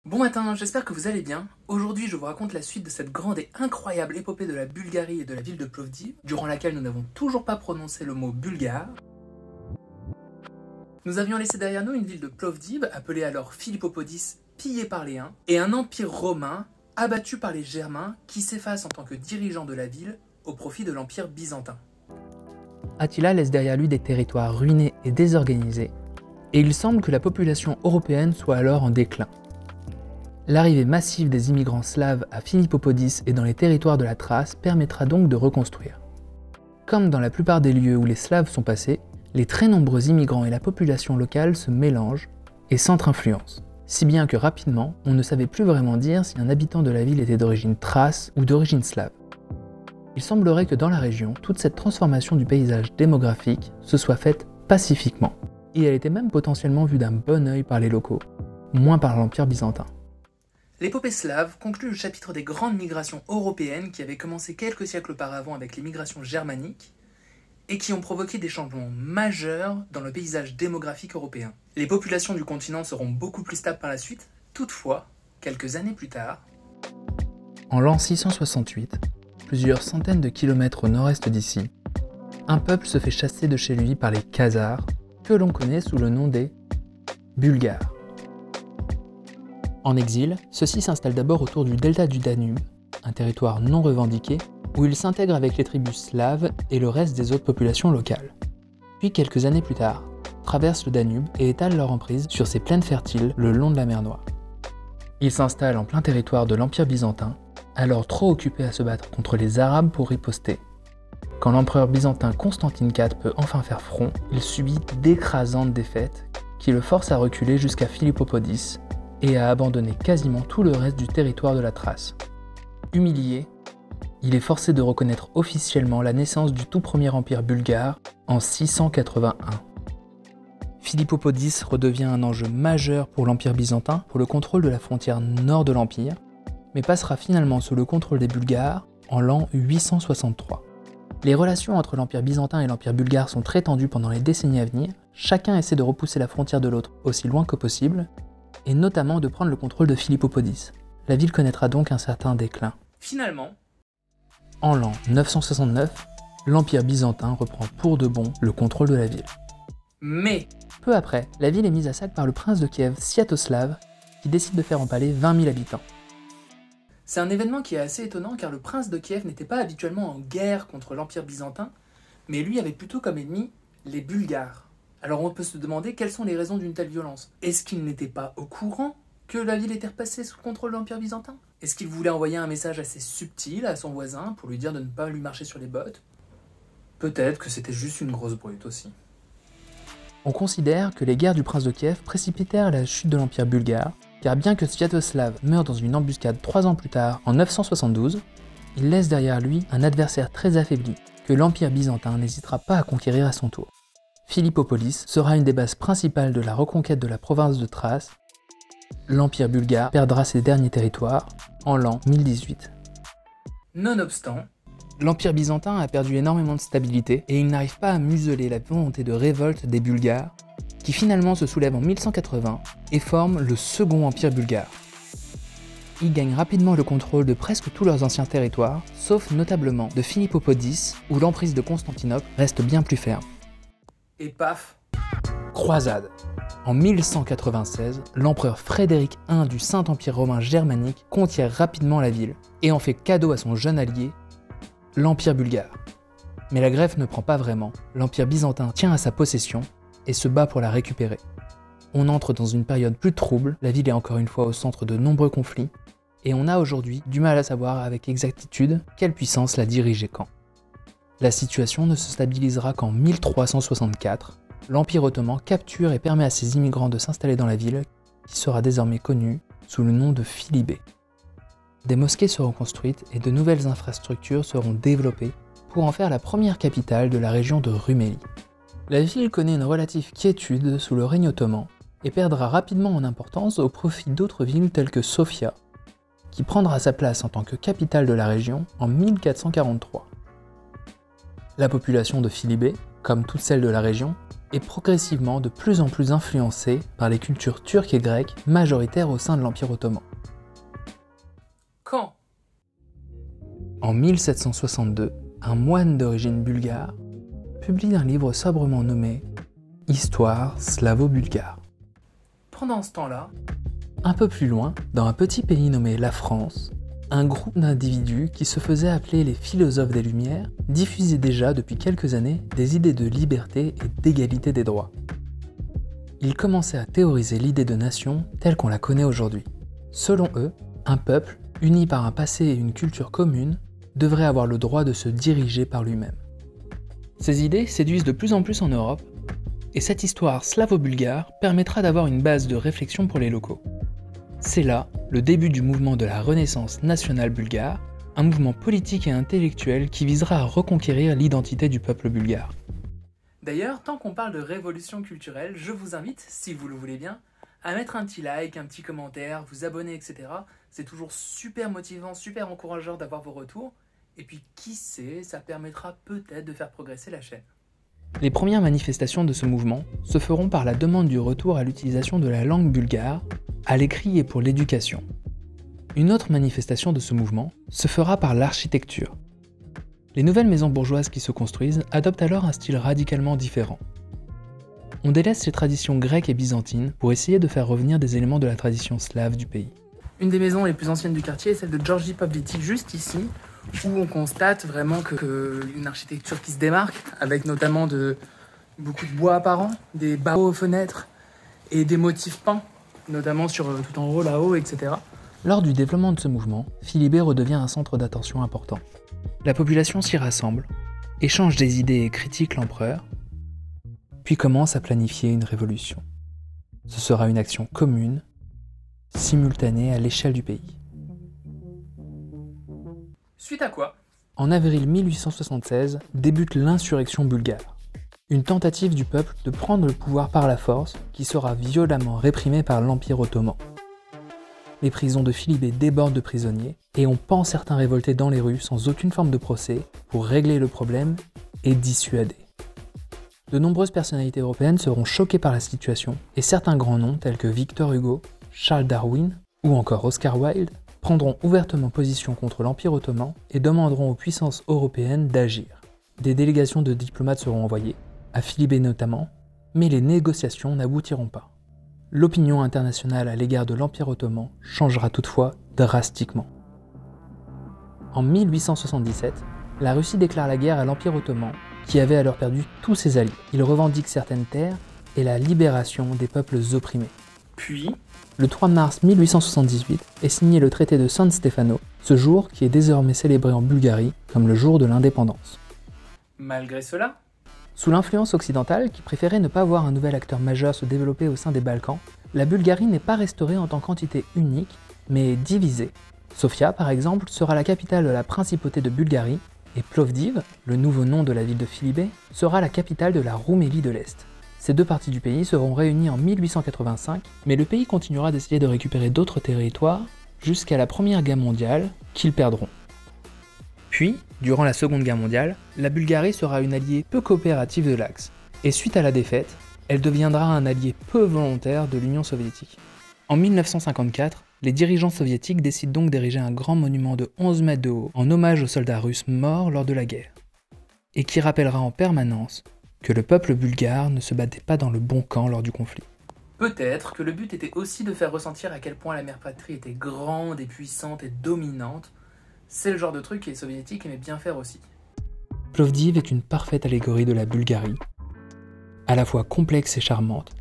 Bon matin, j'espère que vous allez bien. Aujourd'hui, je vous raconte la suite de cette grande et incroyable épopée de la Bulgarie et de la ville de Plovdiv, durant laquelle nous n'avons toujours pas prononcé le mot bulgare. Nous avions laissé derrière nous une ville de Plovdiv, appelée alors Philippopodis, pillée par les Huns, et un empire romain abattu par les Germains qui s'efface en tant que dirigeant de la ville au profit de l'empire byzantin. Attila laisse derrière lui des territoires ruinés et désorganisés, et il semble que la population européenne soit alors en déclin. L'arrivée massive des immigrants slaves à Philippopodis et dans les territoires de la Thrace permettra donc de reconstruire. Comme dans la plupart des lieux où les Slaves sont passés, les très nombreux immigrants et la population locale se mélangent et s'entre-influencent, si bien que rapidement, on ne savait plus vraiment dire si un habitant de la ville était d'origine thrace ou d'origine slave. Il semblerait que dans la région, toute cette transformation du paysage démographique se soit faite pacifiquement, et elle était même potentiellement vue d'un bon œil par les locaux, moins par l'Empire byzantin. L'épopée slave conclut le chapitre des grandes migrations européennes qui avaient commencé quelques siècles auparavant avec les migrations germaniques et qui ont provoqué des changements majeurs dans le paysage démographique européen. Les populations du continent seront beaucoup plus stables par la suite, toutefois, quelques années plus tard, en l'an 668, plusieurs centaines de kilomètres au nord-est d'ici, un peuple se fait chasser de chez lui par les Khazars, que l'on connaît sous le nom des Bulgares. En exil, ceux-ci s'installent d'abord autour du delta du Danube, un territoire non revendiqué, où ils s'intègrent avec les tribus slaves et le reste des autres populations locales. Puis quelques années plus tard, traversent le Danube et étalent leur emprise sur ces plaines fertiles le long de la mer Noire. Ils s'installent en plein territoire de l'Empire byzantin, alors trop occupé à se battre contre les Arabes pour riposter. Quand l'empereur byzantin Constantine IV peut enfin faire front, il subit d'écrasantes défaites qui le forcent à reculer jusqu'à Philippopodis, et à abandonner quasiment tout le reste du territoire de la Thrace. Humilié, il est forcé de reconnaître officiellement la naissance du tout premier empire bulgare en 681. Philippopodis redevient un enjeu majeur pour l'empire byzantin pour le contrôle de la frontière nord de l'empire, mais passera finalement sous le contrôle des Bulgares en l'an 863. Les relations entre l'empire byzantin et l'empire bulgare sont très tendues pendant les décennies à venir, chacun essaie de repousser la frontière de l'autre aussi loin que possible, et notamment de prendre le contrôle de Philippopodis. La ville connaîtra donc un certain déclin. Finalement, en l'an 969, l'Empire byzantin reprend pour de bon le contrôle de la ville. Mais peu après, la ville est mise à sac par le prince de Kiev, Sviatoslav, qui décide de faire empaler 20 000 habitants. c'est un événement qui est assez étonnant car le prince de Kiev n'était pas habituellement en guerre contre l'Empire byzantin, mais lui avait plutôt comme ennemi les Bulgares. Alors on peut se demander quelles sont les raisons d'une telle violence. Est-ce qu'il n'était pas au courant que la ville était repassée sous le contrôle de l'Empire byzantin? Est-ce qu'il voulait envoyer un message assez subtil à son voisin pour lui dire de ne pas lui marcher sur les bottes? Peut-être que c'était juste une grosse brute aussi. On considère que les guerres du prince de Kiev précipitèrent la chute de l'Empire bulgare, car bien que Sviatoslav meure dans une embuscade 3 ans plus tard, en 972, il laisse derrière lui un adversaire très affaibli, que l'Empire byzantin n'hésitera pas à conquérir à son tour. Philippopolis sera une des bases principales de la reconquête de la province de Thrace. L'Empire bulgare perdra ses derniers territoires en l'an 1018. Nonobstant, L'Empire byzantin a perdu énormément de stabilité et il n'arrive pas à museler la volonté de révolte des Bulgares, qui finalement se soulèvent en 1180 et forment le Second Empire bulgare. Ils gagnent rapidement le contrôle de presque tous leurs anciens territoires, sauf notablement de Philippopodis, où l'emprise de Constantinople reste bien plus ferme. et paf, Croisade. En 1196, l'empereur Frédéric I du Saint-Empire romain germanique conquiert rapidement la ville et en fait cadeau à son jeune allié, l'Empire bulgare. Mais la greffe ne prend pas vraiment, l'Empire byzantin tient à sa possession et se bat pour la récupérer. On entre dans une période plus trouble, la ville est encore une fois au centre de nombreux conflits, et on a aujourd'hui du mal à savoir avec exactitude quelle puissance la dirigeait quand. La situation ne se stabilisera qu'en 1364, l'Empire ottoman capture et permet à ses immigrants de s'installer dans la ville, qui sera désormais connue sous le nom de Philibé. Des mosquées seront construites et de nouvelles infrastructures seront développées pour en faire la première capitale de la région de Rumélie. La ville connaît une relative quiétude sous le règne ottoman et perdra rapidement en importance au profit d'autres villes telles que Sofia, qui prendra sa place en tant que capitale de la région en 1443. La population de Philibé, comme toute celle de la région, et progressivement de plus en plus influencé par les cultures turques et grecques majoritaires au sein de l'Empire ottoman. Quand? En 1762, un moine d'origine bulgare publie un livre sobrement nommé « Histoire slavo-bulgare ». Pendant ce temps-là, Un peu plus loin, dans un petit pays nommé la France, un groupe d'individus qui se faisaient appeler les philosophes des Lumières diffusaient déjà depuis quelques années des idées de liberté et d'égalité des droits. Ils commençaient à théoriser l'idée de nation telle qu'on la connaît aujourd'hui. Selon eux, un peuple, uni par un passé et une culture commune, devrait avoir le droit de se diriger par lui-même. Ces idées séduisent de plus en plus en Europe, et cette histoire slavo-bulgare permettra d'avoir une base de réflexion pour les locaux. C'est là le début du mouvement de la Renaissance nationale bulgare, un mouvement politique et intellectuel qui visera à reconquérir l'identité du peuple bulgare. d'ailleurs, tant qu'on parle de révolution culturelle, je vous invite, si vous le voulez bien, à mettre un petit like, un petit commentaire, vous abonner, etc. C'est toujours super motivant, super encourageant d'avoir vos retours. Et puis, qui sait, ça permettra peut-être de faire progresser la chaîne. Les premières manifestations de ce mouvement se feront par la demande du retour à l'utilisation de la langue bulgare, à l'écrit et pour l'éducation. Une autre manifestation de ce mouvement se fera par l'architecture. Les nouvelles maisons bourgeoises qui se construisent adoptent alors un style radicalement différent. On délaisse les traditions grecques et byzantines pour essayer de faire revenir des éléments de la tradition slave du pays. Une des maisons les plus anciennes du quartier est celle de Georgi Pavliti, juste ici, où on constate vraiment une architecture qui se démarque, avec notamment beaucoup de bois apparent, des barreaux aux fenêtres et des motifs peints, notamment tout en haut, là-haut, etc. Lors du développement de ce mouvement, Philibert redevient un centre d'attention important. La population s'y rassemble, échange des idées et critique l'empereur, puis commence à planifier une révolution. Ce sera une action commune, simultanée à l'échelle du pays. Suite à quoi? En avril 1876 débute l'insurrection bulgare, une tentative du peuple de prendre le pouvoir par la force qui sera violemment réprimée par l'Empire ottoman. Les prisons de Philibert débordent de prisonniers et on pend certains révoltés dans les rues sans aucune forme de procès pour régler le problème et dissuader. De nombreuses personnalités européennes seront choquées par la situation et certains grands noms tels que Victor Hugo, Charles Darwin ou encore Oscar Wilde prendront ouvertement position contre l'Empire ottoman et demanderont aux puissances européennes d'agir. Des délégations de diplomates seront envoyées, à Philibert notamment, mais les négociations n'aboutiront pas. L'opinion internationale à l'égard de l'Empire ottoman changera toutefois drastiquement. En 1877, la Russie déclare la guerre à l'Empire ottoman, qui avait alors perdu tous ses alliés. Il revendique certaines terres et la libération des peuples opprimés. Puis, le 3 mars 1878 est signé le traité de San Stefano, ce jour qui est désormais célébré en Bulgarie comme le jour de l'indépendance. malgré cela, Sous l'influence occidentale, qui préférait ne pas voir un nouvel acteur majeur se développer au sein des Balkans, la Bulgarie n'est pas restaurée en tant qu'entité unique, mais divisée. Sofia, par exemple, sera la capitale de la principauté de Bulgarie, et Plovdiv, le nouveau nom de la ville de Philibert, sera la capitale de la Roumélie de l'Est. Ces deux parties du pays seront réunies en 1885, mais le pays continuera d'essayer de récupérer d'autres territoires jusqu'à la Première Guerre mondiale, qu'ils perdront. Puis, durant la Seconde Guerre mondiale, la Bulgarie sera une alliée peu coopérative de l'Axe, et suite à la défaite, elle deviendra un allié peu volontaire de l'Union soviétique. En 1954, les dirigeants soviétiques décident donc d'ériger un grand monument de 11 mètres de haut en hommage aux soldats russes morts lors de la guerre, et qui rappellera en permanence que le peuple bulgare ne se battait pas dans le bon camp lors du conflit. peut-être que le but était aussi de faire ressentir à quel point la mère patrie était grande et puissante et dominante. C'est le genre de truc que les soviétiques aimaient bien faire aussi. Plovdiv est une parfaite allégorie de la Bulgarie, à la fois complexe et charmante,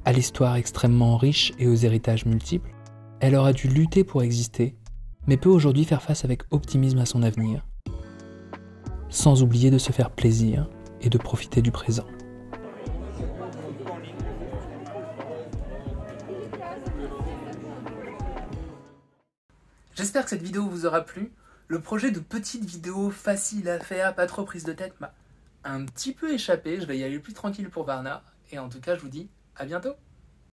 à l'histoire extrêmement riche et aux héritages multiples. Elle aura dû lutter pour exister, mais peut aujourd'hui faire face avec optimisme à son avenir, sans oublier de se faire plaisir et de profiter du présent. J'espère que cette vidéo vous aura plu. Le projet de petite vidéo facile à faire, pas trop prise de tête, m'a un petit peu échappé. Je vais y aller plus tranquille pour Varna. Et en tout cas, je vous dis à bientôt.